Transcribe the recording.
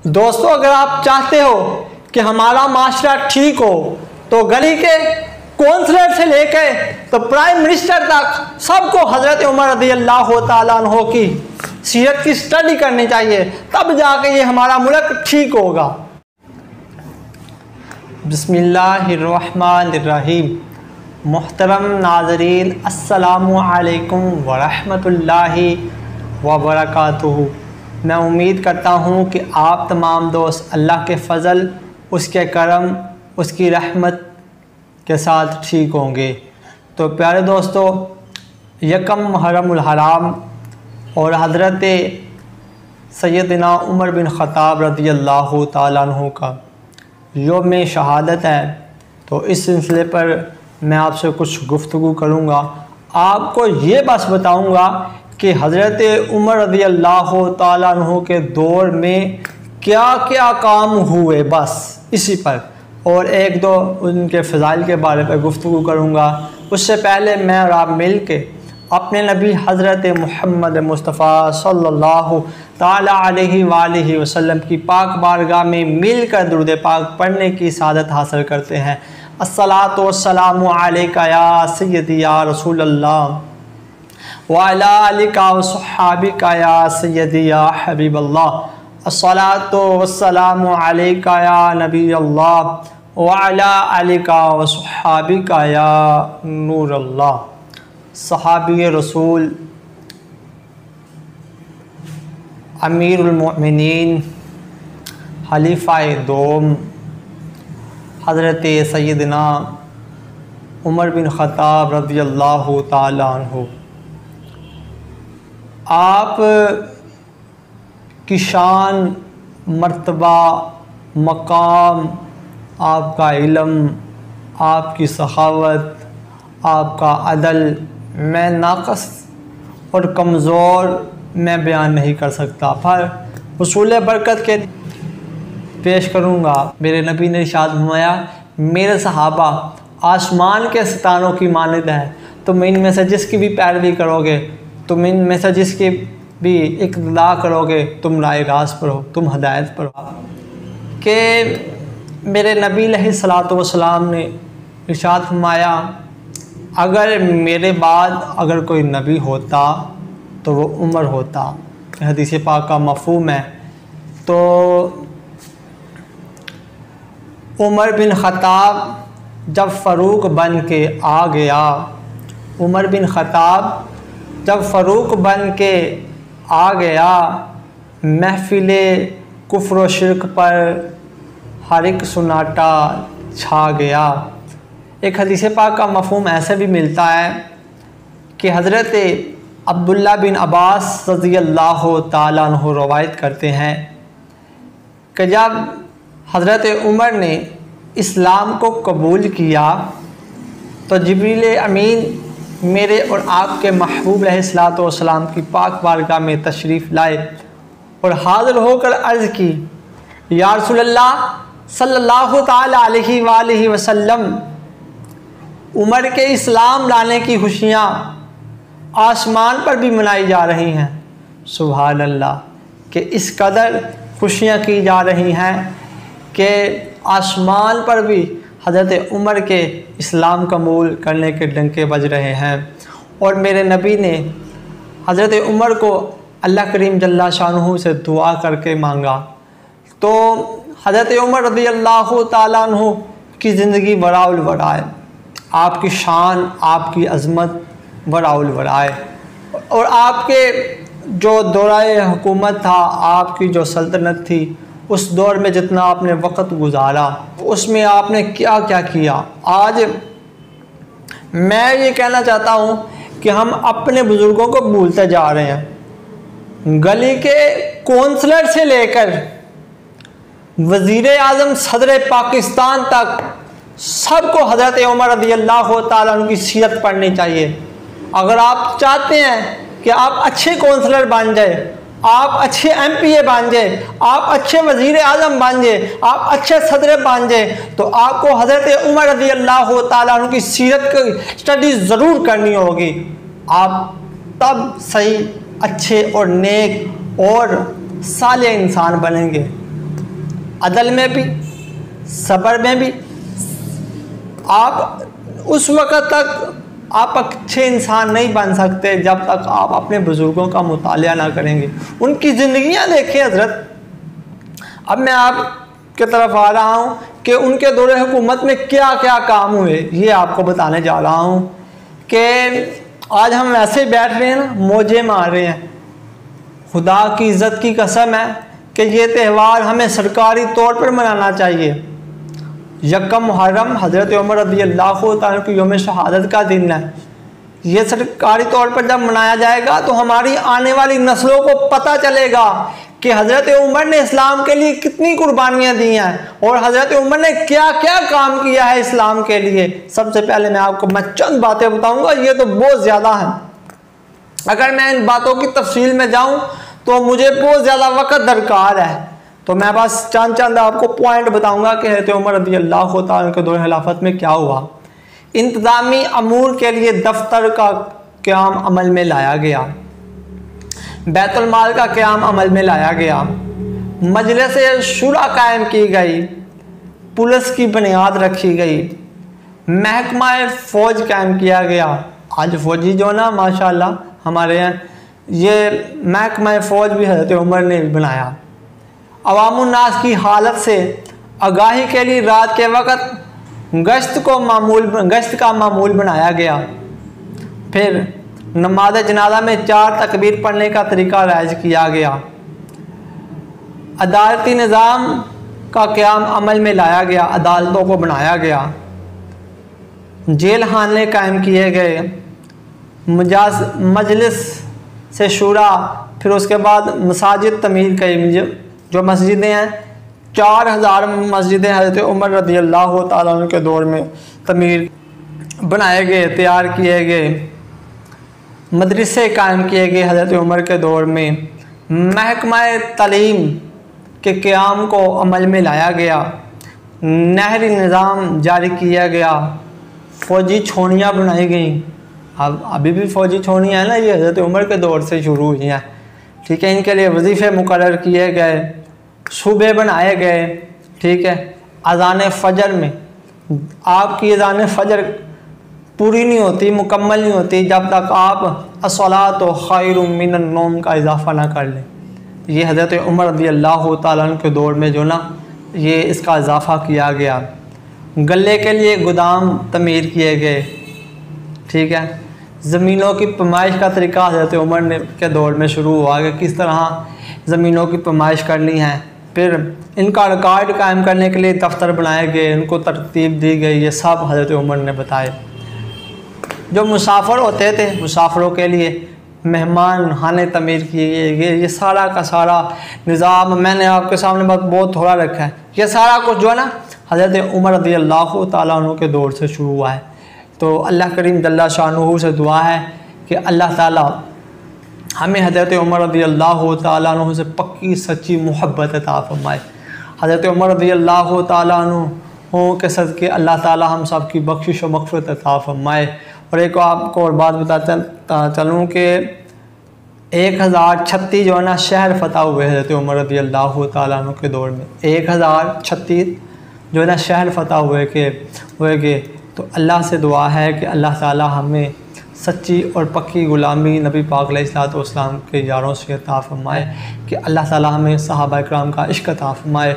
दोस्तों, अगर आप चाहते हो कि हमारा माशरा ठीक हो तो गली के कौंसलर से लेकर तो प्राइम मिनिस्टर तक सबको हज़रत उमर रज़ी अल्लाह तआला अन्हु की सीरत की स्टडी करनी चाहिए, तब जाके ये हमारा मुल्क ठीक होगा। बिस्मिल्लाहिर्रहमानिर्रहीम। मुहतरम नाज़रीन, अस्सलामु अलैकुम वरहमतुल्लाहि वबरकातुहू। मैं उम्मीद करता हूँ कि आप तमाम दोस्त अल्लाह के फ़ज़ल, उसके करम, उसकी रहमत के साथ ठीक होंगे। तो प्यारे दोस्तों, यकम मुहर्रमुल हराम और हज़रत सैयदना उमर बिन ख़त्ताब रज़ी अल्लाह तआला अन्हु का यौम शहादत है। तो इस सिलसिले पर मैं आपसे कुछ गुफ्तगू करूँगा। आपको ये बस बताऊँगा कि हज़रत उमर रज़ी अल्लाह तआला अन्हु के दौर में क्या क्या काम हुए, बस इसी पर, और एक दो उनके फ़ज़ाइल के बारे में गुफ्तगू करूँगा। उससे पहले मैं और आप मिल के अपने नबी हज़रत मुहम्मद मुस्तफ़ा सल्लल्लाहु ताला अलैहि वसल्लम की पाक बारगाह में मिलकर दुरूद पाक पढ़ने की सादत हासिल करते हैं। अस्सलातु वस्सलामु अलैका या सय्यदी या रसूल अल्लाह व अला आलिका व सहाबिका या सय्यदी या हबीब अल्लाह। अस्सलातु वस्सलामु अलैका या नबी अल्लाह व अला आलिका व सहाबिका या नूर अल्लाह। सहाबी रसूल अमीरुल मोमिनीन खलीफाए दोम हज़रत सैयदना उमर बिन ख़त्ताब रज़ी अल्लाह तआला अन्हु, आप की शान, मर्तबा, मकाम, आपका इल्म, आपकी सखावत, आपका अदल मैं नाक़स और कमज़ोर मैं बयान नहीं कर सकता, पर उसूल बरकत के पेश करूँगा। मेरे नबी ने इरशाद फरमाया, मेरे सहाबा आसमान के सितारों की मानद है, तुम इनमें से जिसकी भी पैरवी करोगे, तुम इनमें से जिसकी भी इक़्तिदा करोगे, तुम राह रास्त पर हो, तुम हदायत पर हो। कि मेरे नबी अलैहिस्सलातु वस्सलाम ने इरशाद फरमाया, अगर मेरे बाद अगर कोई नबी होता तो वो उमर होता। हदीस पाक का मफ़हूम है। तो उमर बिन ख़त्ताब जब फ़ारूक बन के आ गया, उमर बिन ख़त्ताब जब फ़ारूक बन के आ गया, महफ़िल कुफ्र व शिरक पर हर एक सन्नाटा छा गया। एक हदीस पाक का मफ़हूम ऐसे भी मिलता है कि हज़रत अब्दुल्ला बिन अब्बास रज़ी अल्लाह तआला अन्हु रवायत करते हैं कि जब हज़रत उमर ने इस्लाम को कबूल किया तो जिब्रील अमीन मेरे और आपके महबूब अलैहिस्सलातु वस्सलाम की पाक बारगाह में तशरीफ़ लाए और हाज़िर होकर अर्ज़ की, या रसूलल्लाह सल्लल्लाहु ताला अलैहि वसल्लम, उमर के इस्लाम लाने की खुशियाँ आसमान पर भी मनाई जा रही हैं। सुभान अल्लाह, कि इस कदर खुशियाँ की जा रही हैं कि आसमान पर भी हज़रत उमर के इस्लाम कबूल करने के डंके बज रहे हैं। और मेरे नबी ने हज़रत उमर को अल्लाह करीम जल्ला शानुहु से दुआ करके मांगा, तो हज़रत उमर रज़ी अल्लाह तआला अन्हु की ज़िंदगी वराउल वराए, आपकी शान, आपकी अज़मत वराउल वराए, और आपके जो दौराए हुकूमत था, आपकी जो सल्तनत थी, उस दौर में जितना आपने वक़्त गुजारा, उसमें आपने क्या क्या किया। आज मैं ये कहना चाहता हूँ कि हम अपने बुज़ुर्गों को भूलते जा रहे हैं। गली के कौंसलर से लेकर वज़ीर आज़म सदर पाकिस्तान तक सबको हज़रत उमर रज़ी अल्लाह तआला अन्हु की सीरत पढ़नी चाहिए। अगर आप चाहते हैं कि आप अच्छे कौंसलर बन जाए, आप अच्छे MPA बन जाए, आप अच्छे वज़ीर आज़म बन जाए, आप अच्छे सदर बन जाए, तो आपको हज़रत उमर रज़ी अल्लाह तआला अन्हु की सीरत की स्टडी ज़रूर करनी होगी। आप तब सही अच्छे और नेक और साले इंसान बनेंगे। अदल में भी, सब्र में भी। आप उस वक़्त तक आप अच्छे इंसान नहीं बन सकते जब तक आप अपने बुज़ुर्गों का मुतालिया ना करेंगे, उनकी ज़िंदगियाँ देखें हज़रत। अब मैं आपके तरफ आ रहा हूँ कि उनके दौरे हुकूमत में क्या क्या काम हुए, ये आपको बताने जा रहा हूँ कि आज हम ऐसे ही बैठ रहे हैं ना, मौजे मार रहे हैं। खुदा की इज़्ज़त की कसम है कि ये त्यौहार हमें सरकारी तौर पर मनाना चाहिए। यकम मुहर्रम हज़रत उमर रज़ी अल्लाह तआला की यौम शहादत का दिन है। ये सरकारी तौर पर जब मनाया जाएगा तो हमारी आने वाली नस्लों को पता चलेगा कि हज़रत उमर ने इस्लाम के लिए कितनी कुर्बानियाँ दी हैं और हज़रत उमर ने क्या क्या काम किया है इस्लाम के लिए। सबसे पहले मैं चंद बातें बताऊँगा, ये तो बहुत ज़्यादा हैं। अगर मैं इन बातों की तफसील में जाऊँ तो मुझे बहुत ज़्यादा वक़्त दरकार है, तो मैं बस चंद आपको पॉइंट बताऊंगा कि हज़रत उमर रज़ी अल्लाह तआला के दौर खिलाफत में क्या हुआ। इंतज़ामी अमूर के लिए दफ्तर का क़याम अमल में लाया गया, बैतुल माल का क़याम अमल में लाया गया, मजलिस शुरा कायम की गई, पुलिस की बुनियाद रखी गई, महकमा फ़ौज कायम किया गया। आज फ़ौजी जो ना माशाअल्लाह हमारे यहाँ, ये महकमा फ़ौज भी हज़रत उमर ने बनाया। अवामुन्नास की हालत से आगाही के लिए रात के वक़्त गश्त का मामूल बनाया गया। फिर नमाज जनाजा में 4 तकबीर पढ़ने का तरीका राइज किया गया। अदालती निज़ाम का क़याम अमल में लाया गया, अदालतों को बनाया गया, जेल खाने कायम किए गए, मजलिस से शुरा, फिर उसके बाद मसाजिद तमीर कई, जो मस्जिदें हैं 4000 मस्जिदें हज़रत उमर रज़ी अल्लाह तआला अन्हु के दौर में तमीर बनाए गए, तैयार किए गए, मदरसे कायम किए गए हज़रत उमर के दौर में, महकमा तालीम के क़याम को अमल में लाया गया, नहरी निज़ाम जारी किया गया, फ़ौजी छोड़ियाँ बनाई गई। अब अभी भी फ़ौजी छोड़ियाँ हैं ना, ये हज़रत उमर के दौर से शुरू हुई हैं, ठीक है। इनके लिए वजीफ़े मुकर्रर किए गए, सूबे बनाए गए, ठीक है। अज़ान फ़जर में, आपकी अज़ान फ़जर पूरी नहीं होती, मुकम्मल नहीं होती जब तक आप अस्सलातु खैरुम मिनन नौम का इजाफ़ा ना कर लें। ये हज़रत उमर रज़ी अल्लाह तआला अन्हु के दौर में जो ना, ये इसका इजाफ़ा किया गया। गले के लिए गोदाम तमीर किए गए, ठीक है। ज़मीनों की पैमाइश का तरीका हज़रत उमर ने के दौर में शुरू हुआ कि किस तरह ज़मीनों की पैमाइश करनी है। फिर इनका रिकॉर्ड कायम करने के लिए दफ्तर बनाए गए, इनको तरतीब दी गई, ये सब हज़रत उमर ने बताए। जो मुसाफिर होते थे, मुसाफिरों के लिए मेहमान खाने तमीर किए गए, ये सारा का सारा निज़ाम मैंने आपके सामने बहुत थोड़ा रखा है। ये सारा कुछ जो है ना हज़रत उमर रज़ी अल्लाह तआला अन्हु के दौर से शुरू हुआ है। तो अल्लाह करीम जल्ला शानुहु से दुआ है कि अल्लाह ताला हमें हज़रत उमर रज़ी अल्लाह तआला अन्हु से पक्की सच्ची मोहब्बत अता फरमाए। हज़रत उमर रज़ी अल्लाह तआला अन्हु के सदक़े अल्लाह ताला हम सब की बख्शिश व मग़फ़िरत अता फरमाए। और एक आपको और बात बताता चलूँ कि 1036 जो है ना शहर फ़तह हुए हज़रत उमर रज़ी अल्लाह तआला अन्हु के दौर में, 1036 जो है ना शहर फ़तह हुए के। तो अल्लाह से दुआ है कि अल्लाह ताला हमें सच्ची और पक्की ग़ुलामी नबी पाक अलैहिस्सलातु वस्सलाम के यारों से अता फरमाए, कि अल्लाह ताला हमें सहाबा इकराम का इश्क़ अता फरमाए,